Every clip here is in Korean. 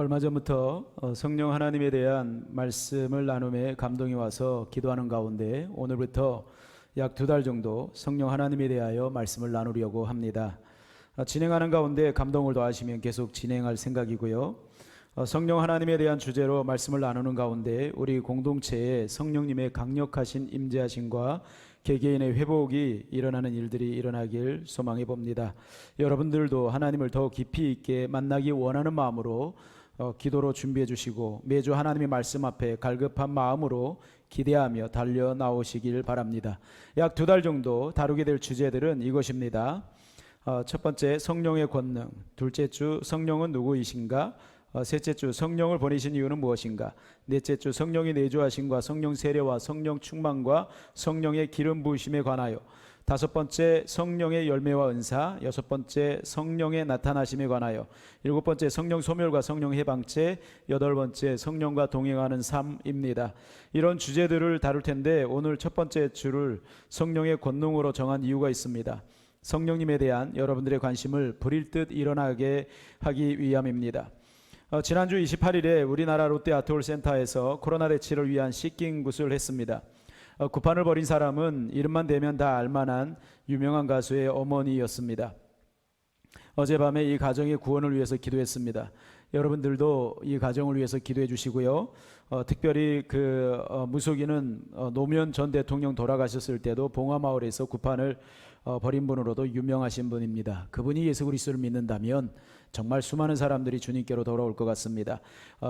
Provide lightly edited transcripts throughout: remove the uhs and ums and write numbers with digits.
얼마 전부터 성령 하나님에 대한 말씀을 나눔에 감동이 와서 기도하는 가운데 오늘부터 약 2달 정도 성령 하나님에 대하여 말씀을 나누려고 합니다. 진행하는 가운데 감동을 더하시면 계속 진행할 생각이고요. 성령 하나님에 대한 주제로 말씀을 나누는 가운데 우리 공동체에 성령님의 강력하신 임재하심과 개개인의 회복이 일어나는 일들이 일어나길 소망해 봅니다. 여러분들도 하나님을 더 깊이 있게 만나기 원하는 마음으로 기도로 준비해 주시고 매주 하나님의 말씀 앞에 갈급한 마음으로 기대하며 달려 나오시길 바랍니다. 약 2달 정도 다루게 될 주제들은 이것입니다. 첫 번째, 성령의 권능. 둘째 주, 성령은 누구이신가? 셋째 주, 성령을 보내신 이유는 무엇인가? 넷째 주, 성령의 내주하심과 성령 세례와 성령 충만과 성령의 기름 부으심에 관하여. 다섯 번째, 성령의 열매와 은사. 여섯 번째, 성령의 나타나심에 관하여. 일곱 번째, 성령 소멸과 성령 해방죄. 여덟 번째, 성령과 동행하는 삶입니다. 이런 주제들을 다룰 텐데 오늘 첫 번째 주를 성령의 권능으로 정한 이유가 있습니다. 성령님에 대한 여러분들의 관심을 불일 듯 일어나게 하기 위함입니다. 지난주 28일에 우리나라 롯데아트홀센터에서 코로나 대치를 위한 시킹굿을 했습니다. 구판을 벌인 사람은 이름만 대면 다 알만한 유명한 가수의 어머니였습니다. 어젯밤에 이 가정의 구원을 위해서 기도했습니다. 여러분들도 이 가정을 위해서 기도해 주시고요. 특별히 무속인은 노무현 전 대통령 돌아가셨을 때도 봉화마을에서 구판을 벌인 분으로도 유명하신 분입니다. 그분이 예수 그리스도를 믿는다면 정말 수많은 사람들이 주님께로 돌아올 것 같습니다.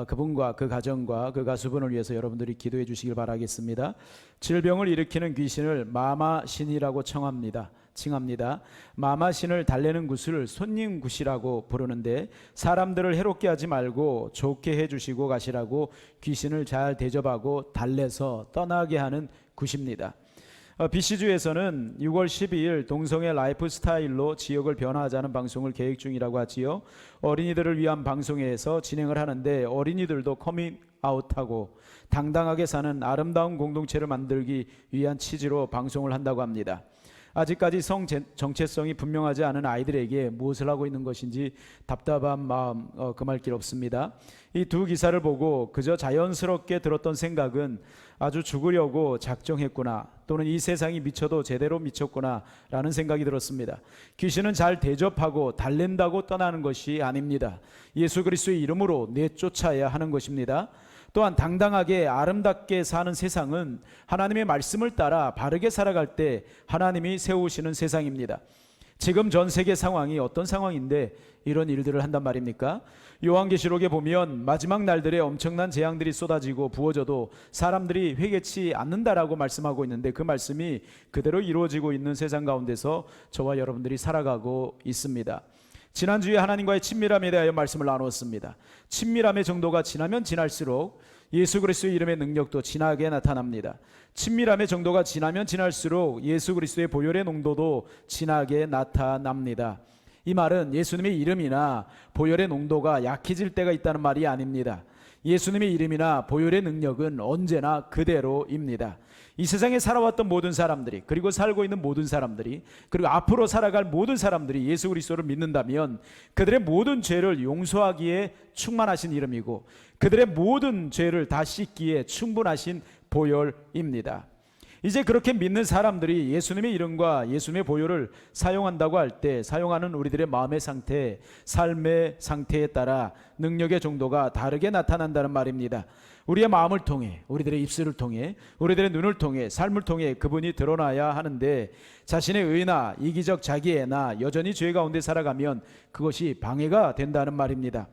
그분과 그 가정과 그 가수분을 위해서 여러분들이 기도해 주시길 바라겠습니다. 질병을 일으키는 귀신을 마마신이라고 칭합니다. 마마신을 달래는 굿을 손님굿이라고 부르는데 사람들을 해롭게 하지 말고 좋게 해주시고 가시라고 귀신을 잘 대접하고 달래서 떠나게 하는 굿입니다. BC주에서는 6월 12일 동성애 라이프 스타일로 지역을 변화하자는 방송을 계획 중이라고 하지요. 어린이들을 위한 방송에서 진행을 하는데 어린이들도 커밍아웃하고 당당하게 사는 아름다운 공동체를 만들기 위한 취지로 방송을 한다고 합니다. 아직까지 성 정체성이 분명하지 않은 아이들에게 무엇을 하고 있는 것인지 답답한 마음 금할 길 없습니다. 이 두 기사를 보고 그저 자연스럽게 들었던 생각은 아주 죽으려고 작정했구나, 또는 이 세상이 미쳐도 제대로 미쳤구나 라는 생각이 들었습니다. 귀신은 잘 대접하고 달랜다고 떠나는 것이 아닙니다. 예수 그리스도의 이름으로 내쫓아야 하는 것입니다. 또한 당당하게 아름답게 사는 세상은 하나님의 말씀을 따라 바르게 살아갈 때 하나님이 세우시는 세상입니다. 지금 전 세계 상황이 어떤 상황인데 이런 일들을 한단 말입니까? 요한계시록에 보면 마지막 날들에 엄청난 재앙들이 쏟아지고 부어져도 사람들이 회개치 않는다라고 말씀하고 있는데 그 말씀이 그대로 이루어지고 있는 세상 가운데서 저와 여러분들이 살아가고 있습니다. 지난주에 하나님과의 친밀함에 대하여 말씀을 나누었습니다. 친밀함의 정도가 지나면 지날수록 예수 그리스도의 이름의 능력도 진하게 나타납니다. 친밀함의 정도가 지나면 지날수록 예수 그리스도의 보혈의 농도도 진하게 나타납니다. 이 말은 예수님의 이름이나 보혈의 농도가 약해질 때가 있다는 말이 아닙니다. 예수님의 이름이나 보혈의 능력은 언제나 그대로입니다. 이 세상에 살아왔던 모든 사람들이, 그리고 살고 있는 모든 사람들이, 그리고 앞으로 살아갈 모든 사람들이 예수 그리스도를 믿는다면 그들의 모든 죄를 용서하기에 충만하신 이름이고 그들의 모든 죄를 다 씻기에 충분하신 보혈입니다. 이제 그렇게 믿는 사람들이 예수님의 이름과 예수님의 보혈을 사용한다고 할 때 사용하는 우리들의 마음의 상태, 삶의 상태에 따라 능력의 정도가 다르게 나타난다는 말입니다. 우리의 마음을 통해, 우리들의 입술을 통해, 우리들의 눈을 통해, 삶을 통해 그분이 드러나야 하는데 자신의 의나 이기적 자기애나 여전히 죄 가운데 살아가면 그것이 방해가 된다는 말입니다.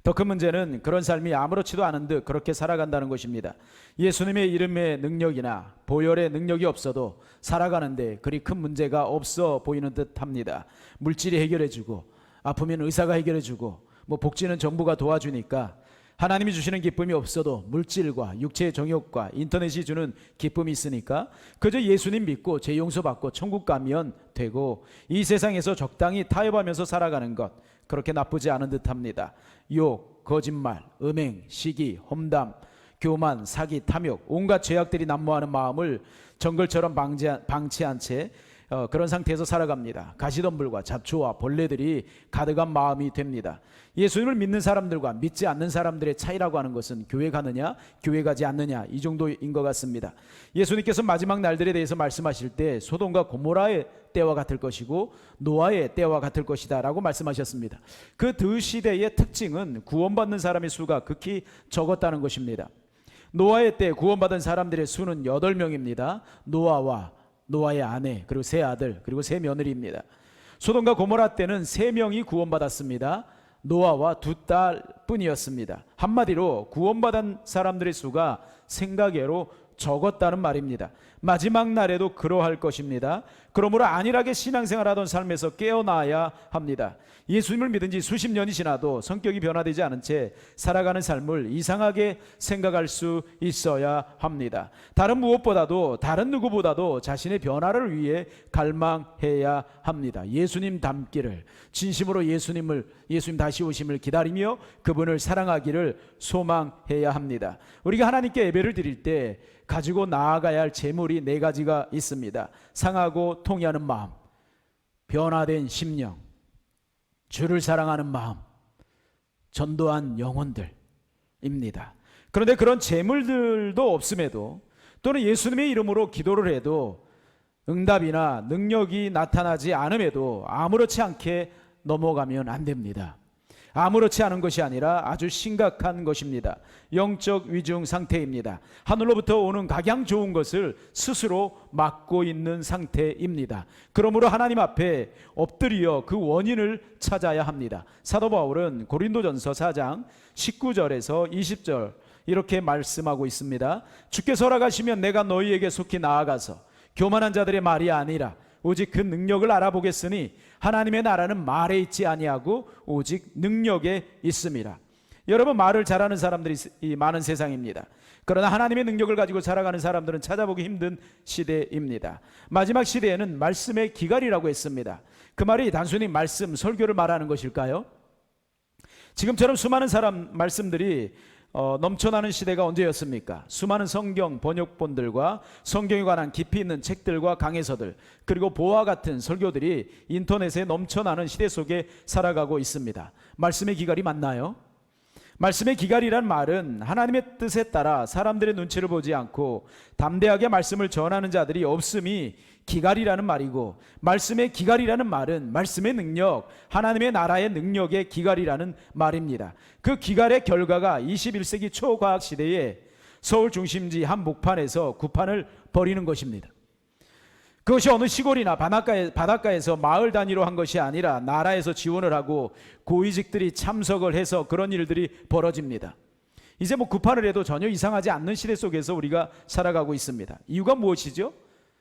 더 큰 문제는 그런 삶이 아무렇지도 않은 듯 그렇게 살아간다는 것입니다. 예수님의 이름의 능력이나 보혈의 능력이 없어도 살아가는데 그리 큰 문제가 없어 보이는 듯 합니다. 물질이 해결해주고, 아프면 의사가 해결해주고, 복지는 정부가 도와주니까 하나님이 주시는 기쁨이 없어도 물질과 육체의 정욕과 인터넷이 주는 기쁨이 있으니까 그저 예수님 믿고 죄 용서받고 천국 가면 되고 이 세상에서 적당히 타협하면서 살아가는 것, 그렇게 나쁘지 않은 듯합니다. 욕, 거짓말, 음행, 시기, 험담, 교만, 사기, 탐욕, 온갖 죄악들이 난무하는 마음을 정글처럼 방치한 채 그런 상태에서 살아갑니다. 가시덤불과 잡초와 벌레들이 가득한 마음이 됩니다. 예수님을 믿는 사람들과 믿지 않는 사람들의 차이라고 하는 것은 교회 가느냐 교회 가지 않느냐 이 정도인 것 같습니다. 예수님께서 마지막 날들에 대해서 말씀하실 때 소돔과 고모라의 때와 같을 것이고 노아의 때와 같을 것이다 라고 말씀하셨습니다. 그 두 시대의 특징은 구원받는 사람의 수가 극히 적었다는 것입니다. 노아의 때 구원받은 사람들의 수는 8명입니다. 노아와 노아의 아내 그리고 세 아들 그리고 세 며느리입니다. 소돔과 고모라 때는 3명이 구원받았습니다. 노아와 2딸 뿐이었습니다. 한마디로 구원받은 사람들의 수가 생각외로 적었다는 말입니다. 마지막 날에도 그러할 것입니다. 그러므로 안일하게 신앙생활하던 삶에서 깨어나야 합니다. 예수님을 믿은 지 수십 년이 지나도 성격이 변화되지 않은 채 살아가는 삶을 이상하게 생각할 수 있어야 합니다. 다른 무엇보다도 다른 누구보다도 자신의 변화를 위해 갈망해야 합니다. 예수님 닮기를 진심으로 예수님 다시 오심을 기다리며 그분을 사랑하기를 소망해야 합니다. 우리가 하나님께 예배를 드릴 때 가지고 나아가야 할 재물이 4가지가 있습니다. 상하고 통회하는 마음, 변화된 심령, 주를 사랑하는 마음, 전도한 영혼들입니다. 그런데 그런 재물들도 없음에도 또는 예수님의 이름으로 기도를 해도 응답이나 능력이 나타나지 않음에도 아무렇지 않게 넘어가면 안 됩니다. 아무렇지 않은 것이 아니라 아주 심각한 것입니다. 영적 위중 상태입니다. 하늘로부터 오는 각양 좋은 것을 스스로 막고 있는 상태입니다. 그러므로 하나님 앞에 엎드려 그 원인을 찾아야 합니다. 사도 바울은 고린도전서 4장 19절에서 20절 이렇게 말씀하고 있습니다. 주께서 허락하시면 내가 너희에게 속히 나아가서 교만한 자들의 말이 아니라 오직 그 능력을 알아보겠으니 하나님의 나라는 말에 있지 아니하고 오직 능력에 있습니다. 여러분, 말을 잘하는 사람들이 많은 세상입니다. 그러나 하나님의 능력을 가지고 살아가는 사람들은 찾아보기 힘든 시대입니다. 마지막 시대에는 말씀의 기갈이라고 했습니다. 그 말이 단순히 말씀, 설교를 말하는 것일까요? 지금처럼 수많은 말씀들이 넘쳐나는 시대가 언제였습니까? 수많은 성경 번역본들과 성경에 관한 깊이 있는 책들과 강해서들 그리고 보와 같은 설교들이 인터넷에 넘쳐나는 시대 속에 살아가고 있습니다. 말씀의 기갈이 맞나요? 말씀의 기갈이란 말은 하나님의 뜻에 따라 사람들의 눈치를 보지 않고 담대하게 말씀을 전하는 자들이 없음이 기갈이라는 말이고, 말씀의 기갈이라는 말은 말씀의 능력, 하나님의 나라의 능력의 기갈이라는 말입니다. 그 기갈의 결과가 21세기 초과학 시대에 서울 중심지 한 목판에서 구판을 벌이는 것입니다. 그것이 어느 시골이나 바닷가에서 마을 단위로 한 것이 아니라 나라에서 지원을 하고 고위직들이 참석을 해서 그런 일들이 벌어집니다. 이제 구판을 해도 전혀 이상하지 않는 시대 속에서 우리가 살아가고 있습니다. 이유가 무엇이죠?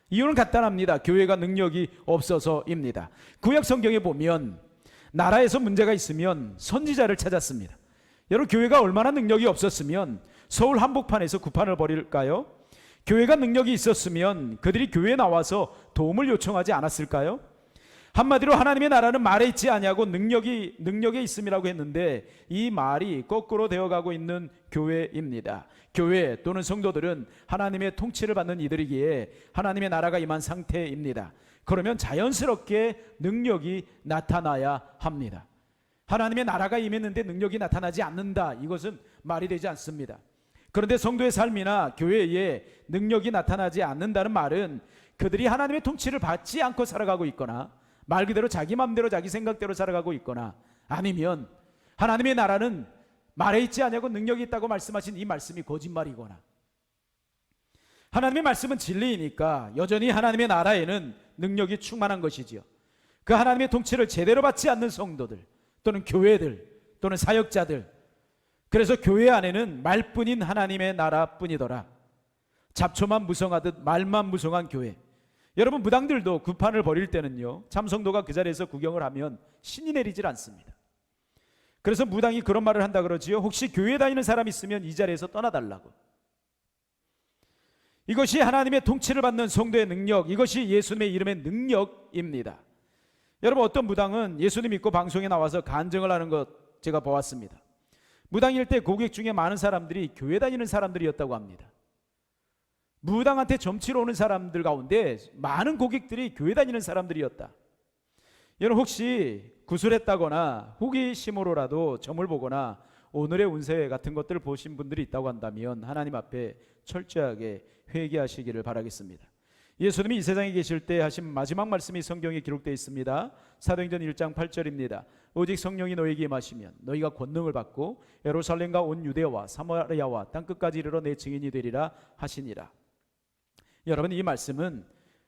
이유는 간단합니다. 교회가 능력이 없어서입니다. 구약 성경에 보면 나라에서 문제가 있으면 선지자를 찾았습니다. 여러분, 교회가 얼마나 능력이 없었으면 서울 한복판에서 구판을 벌일까요? 교회가 능력이 있었으면 그들이 교회에 나와서 도움을 요청하지 않았을까요? 한마디로 하나님의 나라는 말에 있지 아니하고 능력에 있음이라고 했는데 이 말이 거꾸로 되어가고 있는 교회입니다. 교회 또는 성도들은 하나님의 통치를 받는 이들이기에 하나님의 나라가 임한 상태입니다. 그러면 자연스럽게 능력이 나타나야 합니다. 하나님의 나라가 임했는데 능력이 나타나지 않는다, 이것은 말이 되지 않습니다. 그런데 성도의 삶이나 교회에 능력이 나타나지 않는다는 말은 그들이 하나님의 통치를 받지 않고 살아가고 있거나 말 그대로 자기 마음대로 자기 생각대로 살아가고 있거나 아니면 하나님의 나라는 말에 있지 않냐고 능력이 있다고 말씀하신 이 말씀이 거짓말이거나, 하나님의 말씀은 진리이니까 여전히 하나님의 나라에는 능력이 충만한 것이지요. 그 하나님의 통치를 제대로 받지 않는 성도들 또는 교회들 또는 사역자들, 그래서 교회 안에는 말뿐인 하나님의 나라뿐이더라. 잡초만 무성하듯 말만 무성한 교회. 여러분, 무당들도 구판을 벌일 때는요, 참성도가 그 자리에서 구경을 하면 신이 내리질 않습니다. 그래서 무당이 그런 말을 한다 그러지요. 혹시 교회 다니는 사람 있으면 이 자리에서 떠나달라고. 이것이 하나님의 통치를 받는 성도의 능력, 이것이 예수님의 이름의 능력입니다. 여러분, 어떤 무당은 예수님 믿고 방송에 나와서 간증을 하는 것 제가 보았습니다. 무당일 때 고객 중에 많은 사람들이 교회 다니는 사람들이었다고 합니다. 무당한테 점치러 오는 사람들 가운데 많은 고객들이 교회 다니는 사람들이었다. 여러분 혹시 구술했다거나 호기심으로라도 점을 보거나 오늘의 운세 같은 것들을 보신 분들이 있다고 한다면 하나님 앞에 철저하게 회개하시기를 바라겠습니다. 예수님이 이 세상에 계실 때 하신 마지막 말씀이 성경에 기록되어 있습니다. 사도행전 1장 8절입니다. 오직 성령이 너에게 임하시면 너희가 권능을 받고 예루살렘과 온 유대와 사마리아와 땅끝까지 이르러 내 증인이 되리라 하시니라. 여러분, 이 말씀은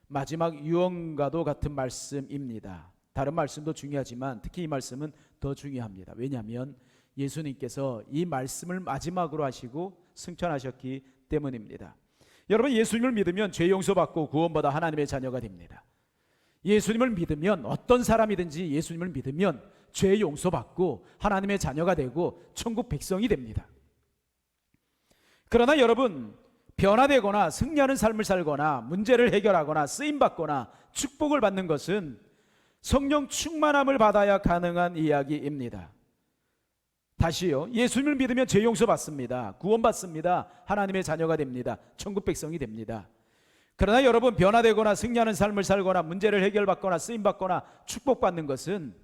마지막 유언과도 같은 말씀입니다. 다른 말씀도 중요하지만 특히 이 말씀은 더 중요합니다. 왜냐하면 예수님께서 이 말씀을 마지막으로 하시고 승천하셨기 때문입니다. 여러분, 예수님을 믿으면 죄 용서받고 구원받아 하나님의 자녀가 됩니다. 예수님을 믿으면 어떤 사람이든지 예수님을 믿으면 죄 용서받고 하나님의 자녀가 되고 천국 백성이 됩니다. 그러나 여러분, 변화되거나 승리하는 삶을 살거나 문제를 해결하거나 쓰임받거나 축복을 받는 것은 성령 충만함을 받아야 가능한 이야기입니다. 다시요, 예수님을 믿으면 죄 용서받습니다. 구원받습니다. 하나님의 자녀가 됩니다. 천국 백성이 됩니다. 그러나 여러분, 변화되거나 승리하는 삶을 살거나 문제를 해결받거나 쓰임받거나 축복받는 것은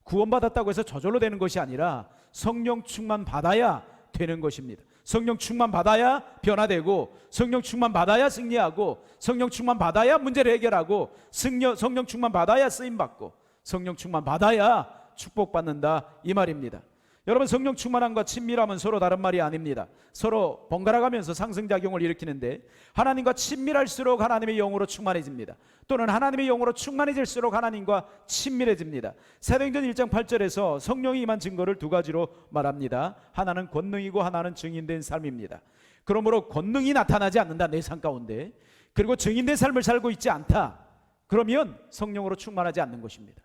구원받았다고 해서 저절로 되는 것이 아니라 성령 충만 받아야 되는 것입니다. 성령 충만 받아야 변화되고, 성령 충만 받아야 승리하고, 성령 충만 받아야 문제를 해결하고, 성령 충만 받아야 쓰임받고, 성령 충만 받아야 축복받는다, 이 말입니다. 여러분, 성령 충만함과 친밀함은 서로 다른 말이 아닙니다. 서로 번갈아가면서 상승작용을 일으키는데, 하나님과 친밀할수록 하나님의 영으로 충만해집니다. 또는 하나님의 영으로 충만해질수록 하나님과 친밀해집니다. 사도행전 1장 8절에서 성령이 임한 증거를 두 가지로 말합니다. 하나는 권능이고 하나는 증인된 삶입니다. 그러므로 권능이 나타나지 않는다, 내 삶 가운데, 그리고 증인된 삶을 살고 있지 않다, 그러면 성령으로 충만하지 않는 것입니다.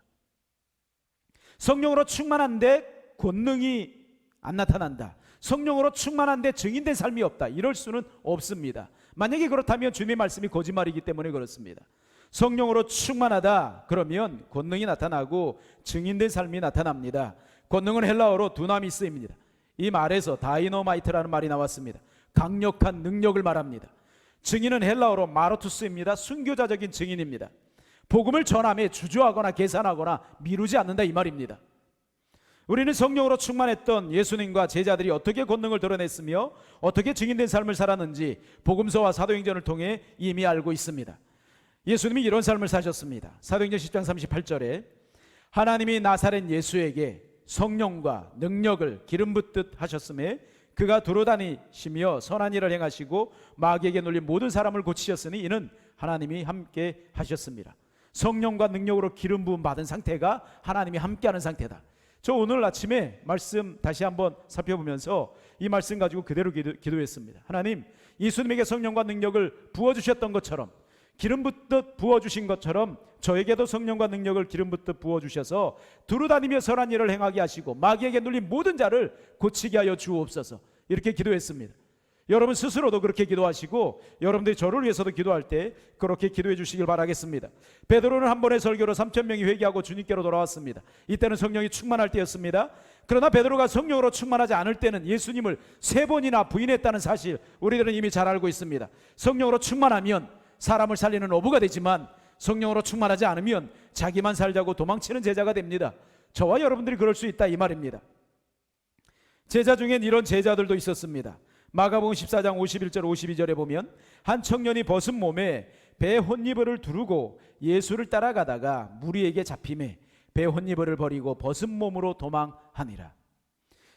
성령으로 충만한데 권능이 안 나타난다, 성령으로 충만한데 증인된 삶이 없다, 이럴 수는 없습니다. 만약에 그렇다면 주님의 말씀이 거짓말이기 때문에 그렇습니다. 성령으로 충만하다 그러면 권능이 나타나고 증인된 삶이 나타납니다. 권능은 헬라어로 두나미스입니다. 이 말에서 다이너마이트라는 말이 나왔습니다. 강력한 능력을 말합니다. 증인은 헬라어로 마로투스입니다. 순교자적인 증인입니다. 복음을 전함에 주저하거나 계산하거나 미루지 않는다, 이 말입니다. 우리는 성령으로 충만했던 예수님과 제자들이 어떻게 권능을 드러냈으며 어떻게 증인된 삶을 살았는지 복음서와 사도행전을 통해 이미 알고 있습니다. 예수님이 이런 삶을 사셨습니다. 사도행전 10장 38절에 하나님이 나사렛 예수에게 성령과 능력을 기름 붓듯 하셨음에 그가 두루다니시며 선한 일을 행하시고 마귀에게 눌린 모든 사람을 고치셨으니 이는 하나님이 함께 하셨습니다. 성령과 능력으로 기름 부음 받은 상태가 하나님이 함께하는 상태다. 저 오늘 아침에 말씀 다시 한번 살펴보면서 이 말씀 가지고 그대로 기도했습니다. 하나님, 예수님에게 성령과 능력을 부어주셨던 것처럼, 기름 붓듯 부어주신 것처럼 저에게도 성령과 능력을 기름 붓듯 부어주셔서 두루다니며 선한 일을 행하게 하시고 마귀에게 눌린 모든 자를 고치게 하여 주옵소서, 이렇게 기도했습니다. 여러분 스스로도 그렇게 기도하시고 여러분들이 저를 위해서도 기도할 때 그렇게 기도해 주시길 바라겠습니다. 베드로는 한 번의 설교로 3,000명이 회개하고 주님께로 돌아왔습니다. 이때는 성령이 충만할 때였습니다. 그러나 베드로가 성령으로 충만하지 않을 때는 예수님을 3번이나 부인했다는 사실 우리들은 이미 잘 알고 있습니다. 성령으로 충만하면 사람을 살리는 어부가 되지만 성령으로 충만하지 않으면 자기만 살자고 도망치는 제자가 됩니다. 저와 여러분들이 그럴 수 있다, 이 말입니다. 제자 중엔 이런 제자들도 있었습니다. 마가복음 14장 51절 52절에 보면 한 청년이 벗은 몸에 배 혼니버를 두르고 예수를 따라가다가 무리에게 잡힘에 배 혼니버를 버리고 벗은 몸으로 도망하니라.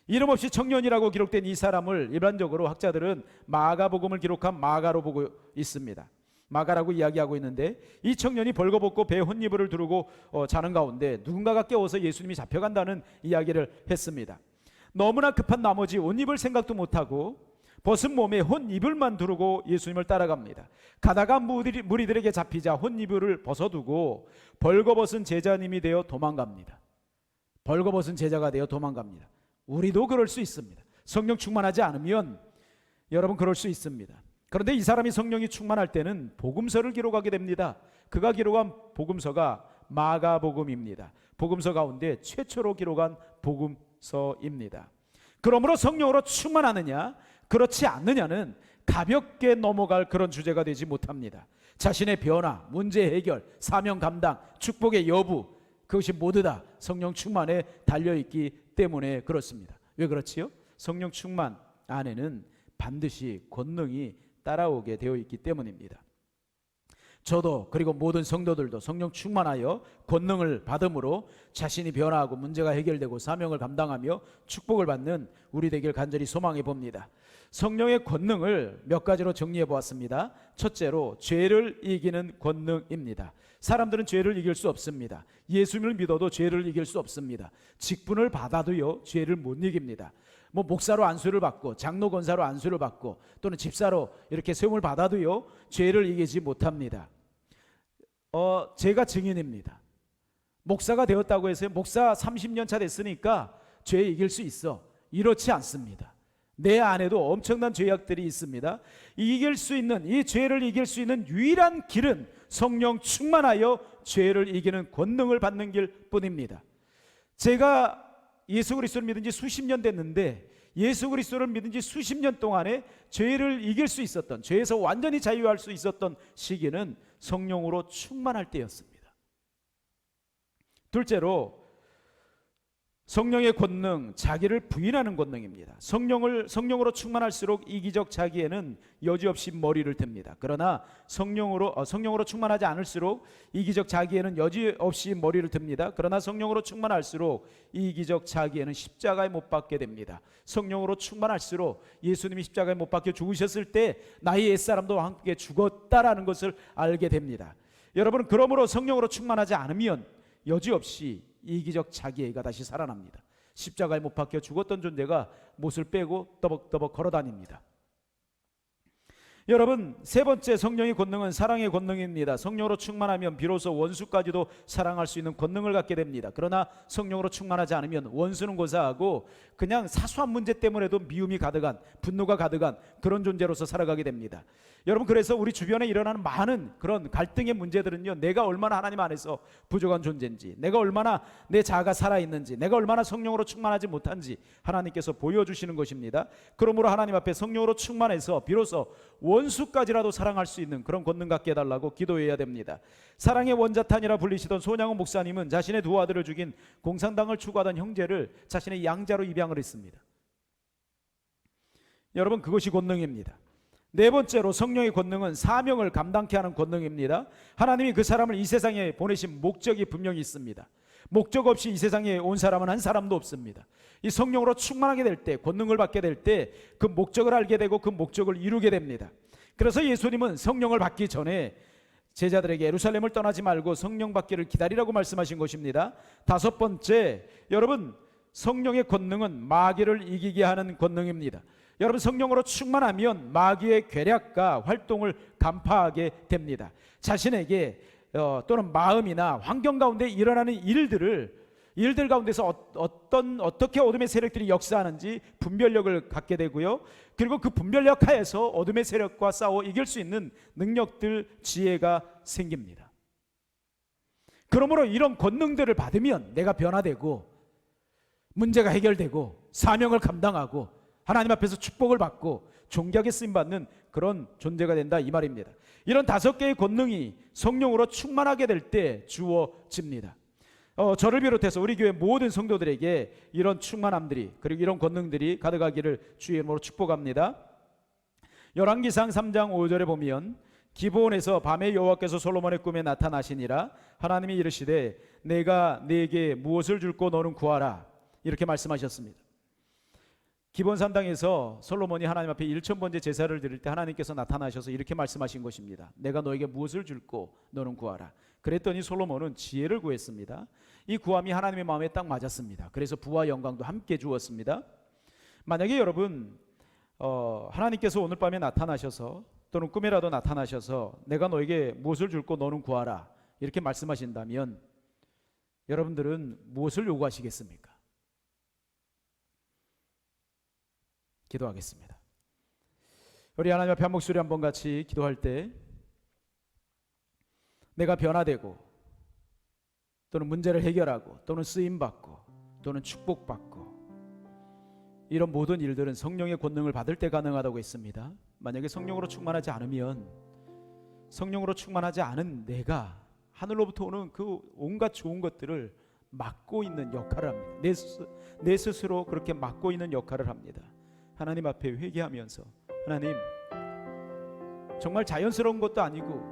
이름 없이 청년이라고 기록된 이 사람을 일반적으로 학자들은 마가복음을 기록한 마가로 보고 있습니다. 마가라고 이야기하고 있는데 이 청년이 벌거벗고 배 혼니버를 두르고 자는 가운데 누군가가 깨워서 예수님이 잡혀간다는 이야기를 했습니다. 너무나 급한 나머지 옷 입을 생각도 못하고 벗은 몸에 혼이불만 두르고 예수님을 따라갑니다. 가다가 무리들에게 잡히자 혼이불을 벗어두고 벌거벗은 제자님이 되어 도망갑니다. 벌거벗은 제자가 되어 도망갑니다. 우리도 그럴 수 있습니다. 성령 충만하지 않으면 여러분 그럴 수 있습니다. 그런데 이 사람이 성령이 충만할 때는 복음서를 기록하게 됩니다. 그가 기록한 복음서가 마가복음입니다. 복음서 가운데 최초로 기록한 복음서입니다. 그러므로 성령으로 충만하느냐 그렇지 않느냐는 가볍게 넘어갈 그런 주제가 되지 못합니다. 자신의 변화, 문제 해결, 사명 감당, 축복의 여부, 그것이 모두 다 성령 충만에 달려있기 때문에 그렇습니다. 왜 그렇지요? 성령 충만 안에는 반드시 권능이 따라오게 되어 있기 때문입니다. 저도 그리고 모든 성도들도 성령 충만하여 권능을 받음으로 자신이 변화하고 문제가 해결되고 사명을 감당하며 축복을 받는 우리 되길 간절히 소망해 봅니다. 성령의 권능을 몇 가지로 정리해 보았습니다. 첫째로 죄를 이기는 권능입니다. 사람들은 죄를 이길 수 없습니다. 예수님을 믿어도 죄를 이길 수 없습니다. 직분을 받아도요 죄를 못 이깁니다. 목사로 안수를 받고 장로 권사로 안수를 받고 또는 집사로 이렇게 세움을 받아도요 죄를 이기지 못합니다. 제가 증인입니다. 목사가 되었다고 해서 목사 30년 차 됐으니까 죄 이길 수 있어, 이렇지 않습니다. 내 안에도 엄청난 죄악들이 있습니다. 이길 수 있는, 이 죄를 이길 수 있는 유일한 길은 성령 충만하여 죄를 이기는 권능을 받는 길 뿐입니다. 제가 예수 그리스도를 믿은 지 수십 년 됐는데 예수 그리스도를 믿은 지 수십 년 동안에 죄를 이길 수 있었던, 죄에서 완전히 자유할 수 있었던 시기는 성령으로 충만할 때였습니다. 둘째로 성령의 권능, 자기를 부인하는 권능입니다. 성령으로 충만할수록 이기적 자기에는 여지없이 머리를 댑니다. 그러나 성령으로 충만하지 않을수록 이기적 자기에는 여지없이 머리를 듭니다. 그러나 성령으로 충만할수록 이기적 자기에는 십자가에 못 박게 됩니다. 성령으로 충만할수록 예수님이 십자가에 못 박혀 죽으셨을 때 나의 옛사람도 함께 죽었다라는 것을 알게 됩니다. 여러분, 그러므로 성령으로 충만하지 않으면 여지없이 이기적 자기애가 다시 살아납니다. 십자가에 못 박혀 죽었던 존재가 못을 빼고 떠벅떠벅 걸어다닙니다. 여러분, 세 번째 성령의 권능은 사랑의 권능입니다. 성령으로 충만하면 비로소 원수까지도 사랑할 수 있는 권능을 갖게 됩니다. 그러나 성령으로 충만하지 않으면 원수는 고사하고 그냥 사소한 문제 때문에도 미움이 가득한, 분노가 가득한 그런 존재로서 살아가게 됩니다. 여러분, 그래서 우리 주변에 일어나는 많은 그런 갈등의 문제들은요, 내가 얼마나 하나님 안에서 부족한 존재인지, 내가 얼마나 내 자아가 살아있는지, 내가 얼마나 성령으로 충만하지 못한지 하나님께서 보여주시는 것입니다. 그러므로 하나님 앞에 성령으로 충만해서 비로소 원수까지라도 사랑할 수 있는 그런 권능 갖게 해달라고 기도해야 됩니다. 사랑의 원자탄이라 불리시던 손양원 목사님은 자신의 두 아들을 죽인 공산당을 추구하던 형제를 자신의 양자로 입양을 했습니다. 여러분, 그것이 권능입니다. 네 번째로 성령의 권능은 사명을 감당케 하는 권능입니다. 하나님이 그 사람을 이 세상에 보내신 목적이 분명히 있습니다. 목적 없이 이 세상에 온 사람은 한 사람도 없습니다. 이 성령으로 충만하게 될 때, 권능을 받게 될 때 그 목적을 알게 되고 그 목적을 이루게 됩니다. 그래서 예수님은 성령을 받기 전에 제자들에게 예루살렘을 떠나지 말고 성령 받기를 기다리라고 말씀하신 것입니다. 다섯 번째, 여러분, 성령의 권능은 마귀를 이기게 하는 권능입니다. 여러분, 성령으로 충만하면 마귀의 괴략과 활동을 간파하게 됩니다. 자신에게 또는 마음이나 환경 가운데 일어나는 일들 가운데서 어떻게 어둠의 세력들이 역사하는지 분별력을 갖게 되고요. 그리고 그 분별력 하에서 어둠의 세력과 싸워 이길 수 있는 능력들, 지혜가 생깁니다. 그러므로 이런 권능들을 받으면 내가 변화되고 문제가 해결되고 사명을 감당하고 하나님 앞에서 축복을 받고 존귀하게 쓰임받는 그런 존재가 된다, 이 말입니다. 이런 다섯 개의 권능이 성령으로 충만하게 될 때 주어집니다. 저를 비롯해서 우리 교회 모든 성도들에게 이런 충만함들이, 그리고 이런 권능들이 가득하기를 주의 이름으로 축복합니다. 열왕기상 3장 5절에 보면 기브온에서 밤에 여호와께서 솔로몬의 꿈에 나타나시니라. 하나님이 이르시되 내가 네게 무엇을 줄고 너는 구하라, 이렇게 말씀하셨습니다. 기브온 산당에서 솔로몬이 하나님 앞에 1000번째 제사를 드릴 때 하나님께서 나타나셔서 이렇게 말씀하신 것입니다. 내가 너에게 무엇을 줄고 너는 구하라. 그랬더니 솔로몬은 지혜를 구했습니다. 이 구함이 하나님의 마음에 딱 맞았습니다. 그래서 부와 영광도 함께 주었습니다. 만약에 여러분 하나님께서 오늘 밤에 나타나셔서 또는 꿈에라도 나타나셔서 내가 너에게 무엇을 줄고 너는 구하라, 이렇게 말씀하신다면 여러분들은 무엇을 요구하시겠습니까? 기도하겠습니다. 우리 하나님 앞에 한 목소리 한번 같이 기도할 때 내가 변화되고 또는 문제를 해결하고 또는 쓰임받고 또는 축복받고 이런 모든 일들은 성령의 권능을 받을 때 가능하다고 했습니다. 만약에 성령으로 충만하지 않으면, 성령으로 충만하지 않은 내가 하늘로부터 오는 그 온갖 좋은 것들을 막고 있는 역할을 합니다. 내 스스로 그렇게 막고 있는 역할을 합니다. 하나님 앞에 회개하면서, 하나님, 정말 자연스러운 것도 아니고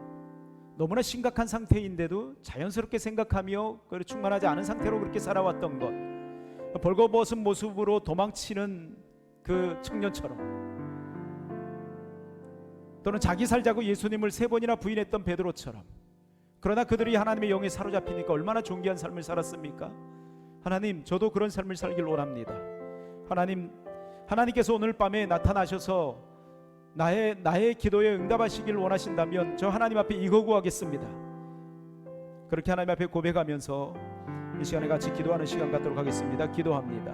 너무나 심각한 상태인데도 자연스럽게 생각하며 충만하지 않은 상태로 그렇게 살아왔던 것, 벌거벗은 모습으로 도망치는 그 청년처럼, 또는 자기 살자고 예수님을 3번이나 부인했던 베드로처럼, 그러나 그들이 하나님의 영에 사로잡히니까 얼마나 존귀한 삶을 살았습니까? 하나님, 저도 그런 삶을 살길 원합니다. 하나님께서 오늘 밤에 나타나셔서 나의 기도에 응답하시길 원하신다면 저 하나님 앞에 이거 구하겠습니다. 그렇게 하나님 앞에 고백하면서 이 시간에 같이 기도하는 시간 갖도록 하겠습니다. 기도합니다.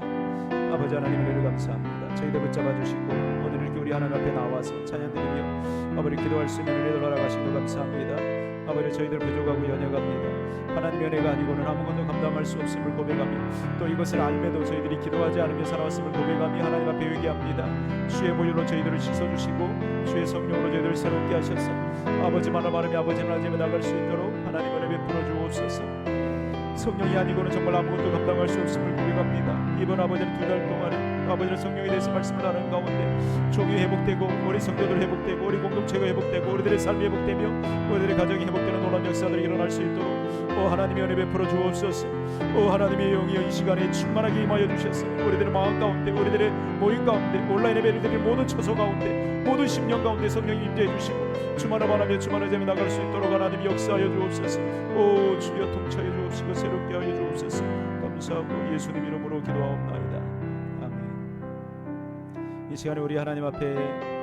아버지 하나님, 은혜를 감사합니다. 저희들 붙잡아 주시고 오늘 이렇게 우리 하나님 앞에 나와서 찬양드리며 아버지 기도할 수 있는 은혜를 허락하신 것 감사합니다. 아버지, 저희들 부족하고 연약합니다. 하나님의 은혜가 아니고는 아무것도 감당할 수 없음을 고백하며, 또 이것을 알매도 저희들이 기도하지 않으며 살아왔음을 고백하며 하나님 앞에 회개합니다. 주의 보혈로 저희들을 씻어주시고 주의 성령으로 저희들을 새롭게 하셔서 아버지만을 바라며 아버지만 하나님에 나갈 수 있도록 하나님 은혜 베풀어 주옵소서. 성령이 아니고는 정말 아무것도 감당할 수 없음을 고백합니다. 이번 아버지는 2달 동안에 아버지는 성령에 대해서 말씀을 나누는 가운데 종이 회복되고, 우리 성도들 회복되고, 우리 공동체가 회복되고, 우리들의 삶이 회복되며 우리들의 가정이 회복되는 놀라운 역사들이 일어날 수 있도록 하나님의 은혜 베풀어 주옵소서. 하나님의 영이여 이 시간에 충만하게 임하여 주셔서 우리들의 마음 가운데, 우리들의 모임 가운데, 온라인 예배를 드릴 모든 처소 가운데, 모든 심령 가운데 성령이 임재해 주시고 주만을 바라며 주만을 재며 나갈 수 있도록 하나님이 역사하여 주옵소서. 주여 통치하여 주옵시고 새롭게 하여 주옵소서. 감사하고 예수님 이름으로 기도하옵나이다. 아멘. 이 시간에 우리 하나님 앞에